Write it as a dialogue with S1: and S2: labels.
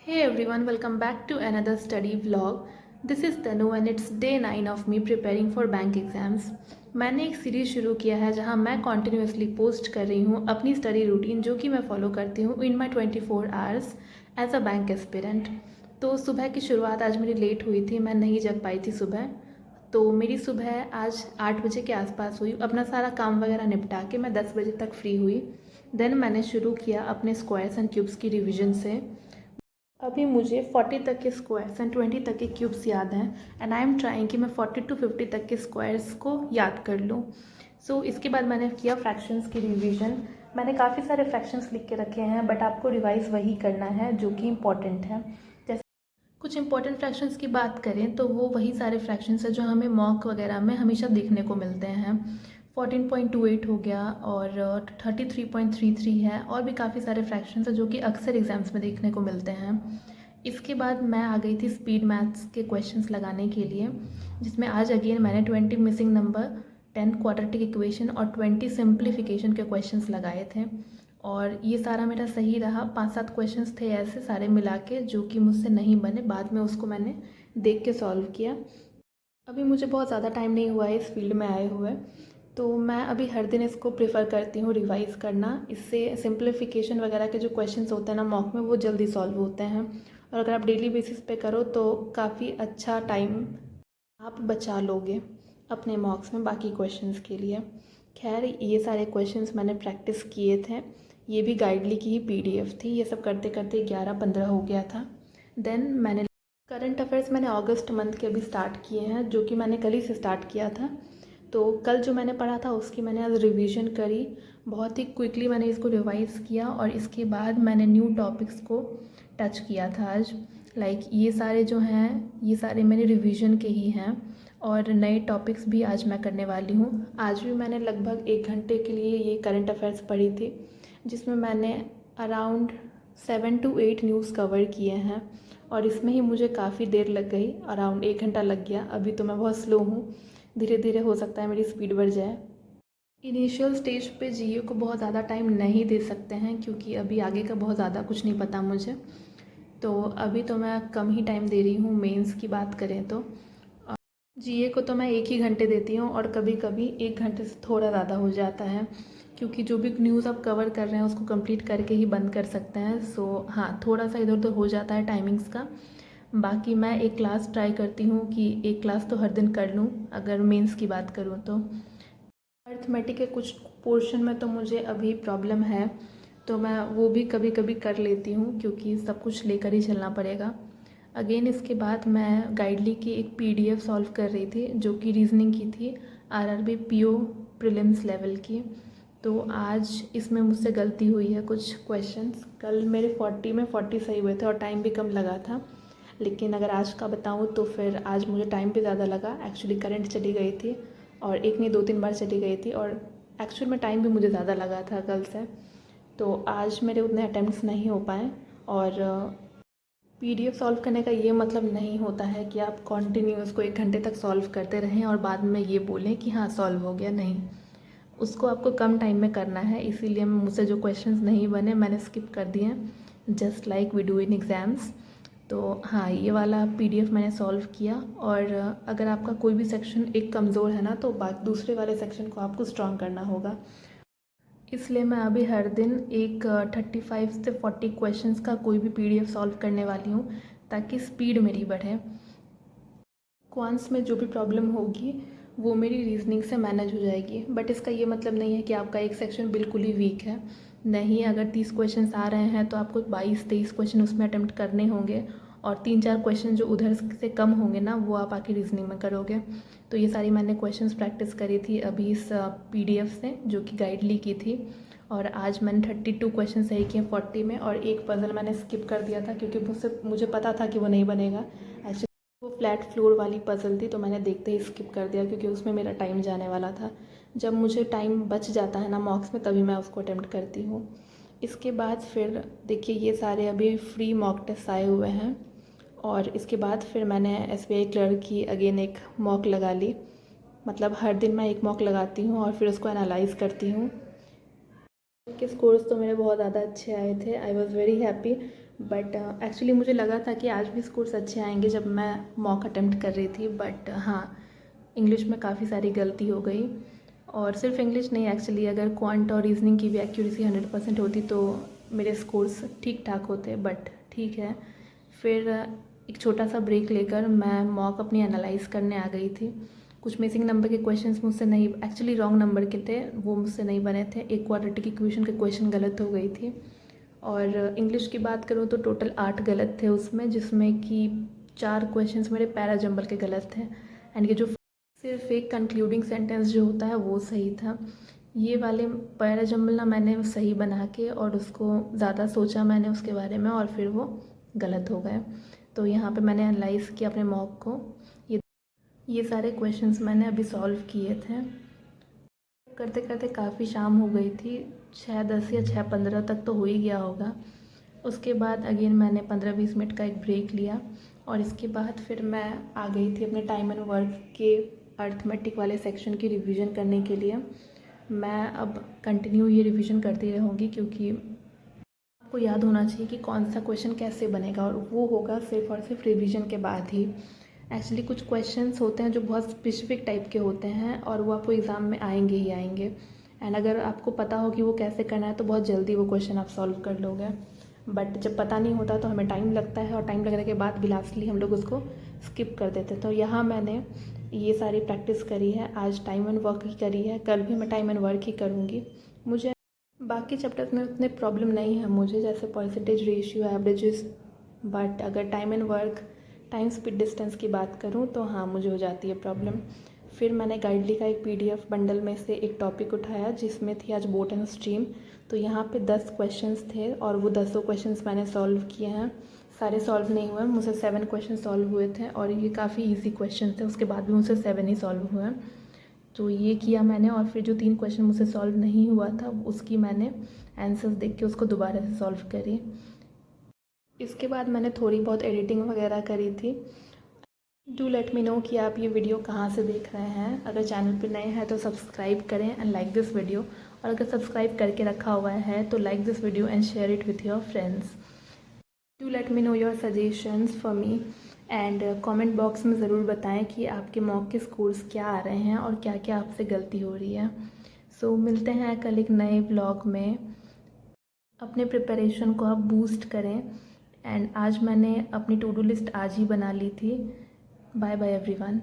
S1: Hey everyone, welcome back to another study vlog. This is Tanu and it's day 9 of me preparing for bank exams. मैंने एक series शुरू किया है जहां मैं कॉन्टिन्यूसली पोस्ट कर रही हूं अपनी स्टडी रूटीन जो कि मैं फॉलो करती हूं in my 24 hours as a bank aspirant. तो सुबह की शुरुआत आज मेरी लेट हुई थी, मैं नहीं जग पाई थी सुबह। तो मेरी सुबह आज 8 बजे के आसपास हुई। अपना सारा काम वगैरह निपटा के मैं 10 बजे तक फ्री हुई। देन मैंने शुरू किया अपने स्क्वायर्स एंड क्यूब्स की रिविज़न से। अभी मुझे 40 तक के स्क्वायर्स एंड 20 तक के क्यूब्स याद हैं एंड आई एम ट्राइंग कि मैं 40 to 50 तक के स्क्वायर्स को याद कर लूँ। इसके बाद मैंने किया फ्रैक्शंस की रिवीजन। मैंने काफ़ी सारे फ्रैक्शंस लिख के रखे हैं बट आपको रिवाइज़ वही करना है जो कि इम्पॉर्टेंट है। जैसे कुछ इंपॉर्टेंट फ्रैक्शंस की बात करें तो वो वही सारे फ्रैक्शंस हैं जो हमें मॉक वगैरह में हमेशा देखने को मिलते हैं। 14.28 हो गया और 33.33 है और भी काफ़ी सारे फ्रैक्शंस हैं जो कि अक्सर एग्जाम्स में देखने को मिलते हैं। इसके बाद मैं आ गई थी स्पीड मैथ्स के क्वेश्चंस लगाने के लिए, जिसमें आज अगेन मैंने 20 मिसिंग नंबर, 10 क्वाड्रेटिक इक्वेशन और 20 सिंप्लीफिकेशन के क्वेश्चंस लगाए थे और ये सारा मेरा सही रहा। 5-7 क्वेश्चंस थे ऐसे सारे मिला के जो कि मुझसे नहीं बने, बाद में उसको मैंने देख के सॉल्व किया। अभी मुझे बहुत ज़्यादा टाइम नहीं हुआ है इस फील्ड में आए हुए, तो मैं अभी हर दिन इसको प्रेफर करती हूँ रिवाइज़ करना। इससे सिंप्लीफिकेशन वगैरह के जो क्वेश्चंस होते हैं ना मॉक में, वो जल्दी सॉल्व होते हैं और अगर आप डेली बेसिस पे करो तो काफ़ी अच्छा टाइम आप बचा लोगे अपने मॉक्स में बाकी क्वेश्चंस के लिए। खैर ये सारे क्वेश्चंस मैंने प्रैक्टिस किए थे, ये भी गाइडली की ही पीडीएफ थी। ये सब करते करते 11-15 हो गया था। देन मैंने करंट अफेयर्स मैंने अगस्त मंथ के अभी स्टार्ट किए हैं, जो कि मैंने कल ही से स्टार्ट किया था। तो कल जो मैंने पढ़ा था उसकी मैंने आज रिवीजन करी, बहुत ही क्विकली मैंने इसको रिवाइज़ किया और इसके बाद मैंने न्यू टॉपिक्स को टच किया था आज। ये सारे जो हैं ये सारे मेरे रिवीजन के ही हैं और नए टॉपिक्स भी आज मैं करने वाली हूँ। आज भी मैंने लगभग 1 घंटे के लिए ये करंट अफेयर्स पढ़ी थी, जिसमें मैंने अराउंड 7 to 8 न्यूज़ कवर किए हैं और इसमें ही मुझे काफ़ी देर लग गई, अराउंड 1 घंटा लग गया। अभी तो मैं बहुत स्लो हूँ, धीरे धीरे हो सकता है मेरी स्पीड बढ़ जाए। इनिशियल स्टेज पे जीए को बहुत ज़्यादा टाइम नहीं दे सकते हैं क्योंकि अभी आगे का बहुत ज़्यादा कुछ नहीं पता मुझे, तो अभी तो मैं कम ही टाइम दे रही हूँ। मेंस की बात करें तो जीए को तो मैं 1 ही घंटे देती हूँ और कभी कभी 1 घंटे से थोड़ा ज़्यादा हो जाता है, क्योंकि जो भी न्यूज़ आप कवर कर रहे हैं उसको कंप्लीट करके ही बंद कर सकते हैं। हाँ, थोड़ा सा इधर उधर हो जाता है टाइमिंग्स का। बाकी मैं एक क्लास ट्राई करती हूँ कि एक क्लास तो हर दिन कर लूँ अगर मेंस की बात करूँ तो। अर्थमेटिक के कुछ पोर्शन में तो मुझे अभी प्रॉब्लम है, तो मैं वो भी कभी कभी कर लेती हूँ क्योंकि सब कुछ लेकर ही चलना पड़ेगा। अगेन इसके बाद मैं गाइडली की एक पीडीएफ सॉल्व कर रही थी जो कि रीजनिंग की थी, आरआरबी पीओ प्रीलिम्स लेवल की। तो आज इसमें मुझसे गलती हुई है कुछ क्वेश्चंस। कल मेरे 40 में 40 सही हुए थे और टाइम भी कम लगा था, लेकिन अगर आज का बताऊँ तो फिर आज मुझे टाइम भी ज़्यादा लगा। एक्चुअली करंट चली गई थी और एक नहीं 2-3 बार चली गई थी और एक्चुअल में टाइम भी मुझे ज़्यादा लगा था कल से, तो आज मेरे उतने अटैम्प्ट्स नहीं हो पाए। और पीडीएफ सॉल्व करने का ये मतलब नहीं होता है कि आप कंटिन्यूस को 1 घंटे तक सॉल्व करते रहें और बाद में ये बोलें कि हाँ सॉल्व हो गया। नहीं, उसको आपको कम टाइम में करना है, इसीलिए मुझसे जो क्वेश्चंस नहीं बने मैंने स्किप कर दिए, just like we do in exams. तो हाँ, ये वाला पीडीएफ मैंने सॉल्व किया और अगर आपका कोई भी सेक्शन एक कमज़ोर है ना तो बाकी दूसरे वाले सेक्शन को आपको स्ट्रॉन्ग करना होगा। इसलिए मैं अभी हर दिन एक 35 से 40 क्वेश्चंस का कोई भी पीडीएफ सॉल्व करने वाली हूँ ताकि स्पीड मेरी बढ़े। क्वांट्स में जो भी प्रॉब्लम होगी वो मेरी रीजनिंग से मैनेज हो जाएगी, बट इसका ये मतलब नहीं है कि आपका एक सेक्शन बिल्कुल ही वीक है। नहीं, अगर 30 क्वेश्चंस आ रहे हैं तो आपको 22-23 क्वेश्चन उसमें अटेम्प्ट करने होंगे और 3-4 क्वेश्चन जो उधर से कम होंगे ना वो आप आके रीजनिंग में करोगे। तो ये सारी मैंने क्वेश्चंस प्रैक्टिस करी थी अभी इस पीडीएफ से जो कि गाइडली की थी, और आज मैंने 32 क्वेश्चन सही किए 40 में और एक पजल मैंने स्किप कर दिया था क्योंकि मुझे पता था कि वो नहीं बनेगा। वो फ्लैट फ्लोर वाली पज़ल थी तो मैंने देखते ही स्किप कर दिया क्योंकि उसमें मेरा टाइम जाने वाला था। जब मुझे टाइम बच जाता है ना मॉक्स में तभी मैं उसको अटेम्प्ट करती हूँ। इसके बाद फिर देखिए ये सारे अभी फ्री मॉक टेस्ट आए हुए हैं और इसके बाद फिर मैंने एसबीआई क्लर्क की अगेन एक मॉक लगा ली। मतलब हर दिन मैं एक मॉक लगाती हूँ और फिर उसको एनालाइज़ करती हूँ। के स्कोर्स तो मेरे बहुत ज़्यादा अच्छे आए थे, I was very happy. But actually मुझे लगा था कि आज भी स्कोर्स अच्छे आएंगे जब मैं मॉक अटेम्प्ट कर रही थी, बट हाँ, इंग्लिश में काफ़ी सारी गलती हो गई। और सिर्फ इंग्लिश नहीं, एक्चुअली अगर क्वांट और रीजनिंग की भी एक्यूरेसी 100% होती तो मेरे स्कोर्स ठीक ठाक होते, बट ठीक है। फिर एक छोटा सा ब्रेक लेकर मैं मॉक अपनी एनालाइज करने आ गई थी। कुछ मिसिंग नंबर के क्वेश्चंस मुझसे नहीं, एक्चुअली रॉन्ग नंबर के थे, वो मुझसे नहीं बने थे। एक क्वाड्रेटिक इक्वेशन के क्वेश्चन गलत हो गई थी। और इंग्लिश की बात करूँ तो टोटल 8 गलत थे उसमें, जिसमें कि 4 क्वेश्चंस मेरे पैराजंबल के गलत थे। एंड ये जो सिर्फ एक कंक्लूडिंग सेंटेंस जो होता है वो सही था। ये वाले पैराजंबल ना मैंने सही बना के और उसको ज़्यादा सोचा मैंने उसके बारे में, और फिर वो गलत हो गए। तो यहाँ पे मैंने एनालाइज़ किया अपने मॉक को। ये सारे क्वेश्चंस मैंने अभी सॉल्व किए थे। करते करते काफ़ी शाम हो गई थी, 6:10 या 6:15 तक तो हो ही गया होगा। उसके बाद अगेन मैंने 15-20 मिनट का एक ब्रेक लिया, और इसके बाद फिर मैं आ गई थी अपने टाइम एंड वर्क के अर्थमेटिक वाले सेक्शन की रिवीजन करने के लिए। मैं अब कंटिन्यू ये रिवीजन करती रहूँगी, क्योंकि आपको याद होना चाहिए कि कौन सा क्वेश्चन कैसे बनेगा, और वो होगा सिर्फ और सिर्फ रिवीजन के बाद ही। एक्चुअली कुछ क्वेश्चंस होते हैं जो बहुत स्पेसिफिक टाइप के होते हैं, और वो आपको एग्ज़ाम में आएंगे ही आएंगे। एंड अगर आपको पता हो कि वो कैसे करना है तो बहुत जल्दी वो क्वेश्चन आप सॉल्व कर लोगे। बट जब पता नहीं होता तो हमें टाइम लगता है, और टाइम लगने के बाद भी लास्टली हम लोग उसको स्किप कर देते हैं। तो यहाँ मैंने ये सारी प्रैक्टिस करी है, आज टाइम एंड वर्क ही करी है, कल भी मैं टाइम एंड वर्क ही करूँगी। मुझे बाकी चैप्टर्स में उतने प्रॉब्लम नहीं है मुझे, जैसे परसेंटेज रेशियो, एवरेजेस। बट अगर time and work, time speed distance की बात करूँ तो हाँ, मुझे हो जाती है प्रॉब्लम। फिर मैंने गाइडली का एक PDF बंडल में से एक टॉपिक उठाया जिसमें थी आज बोट एंड स्ट्रीम। तो यहाँ पे 10 क्वेश्चंस थे, और वो 10 क्वेश्चंस मैंने सॉल्व किए हैं। सारे सॉल्व नहीं हुए, मुझसे 7 क्वेश्चन सॉल्व हुए थे, और ये काफ़ी ईजी क्वेश्चन थे। उसके बाद भी मुझसे 7 ही सॉल्व हुए हैं। तो ये किया मैंने, और फिर जो 3 क्वेश्चन मुझसे सॉल्व नहीं हुआ था उसकी मैंने आंसर्स देख के उसको दोबारा से सॉल्व करी। इसके बाद मैंने थोड़ी बहुत एडिटिंग वगैरह करी थी। डू लेट मी नो कि आप ये वीडियो कहाँ से देख रहे हैं। अगर चैनल पर नए हैं तो सब्सक्राइब करें एंड लाइक दिस वीडियो, और अगर सब्सक्राइब करके रखा हुआ है तो like this video and share it with your friends. Do let me know your suggestions for me, and comment box में ज़रूर बताएं कि आपके मॉक के स्कोर्स क्या आ रहे हैं और क्या क्या आपसे गलती हो रही है। सो मिलते हैं कल एक नए ब्लॉग में। अपने प्रिपरेशन को आप बूस्ट करें। एंड आज मैंने अपनी टू डू लिस्ट आज ही बना ली थी। Bye bye everyone.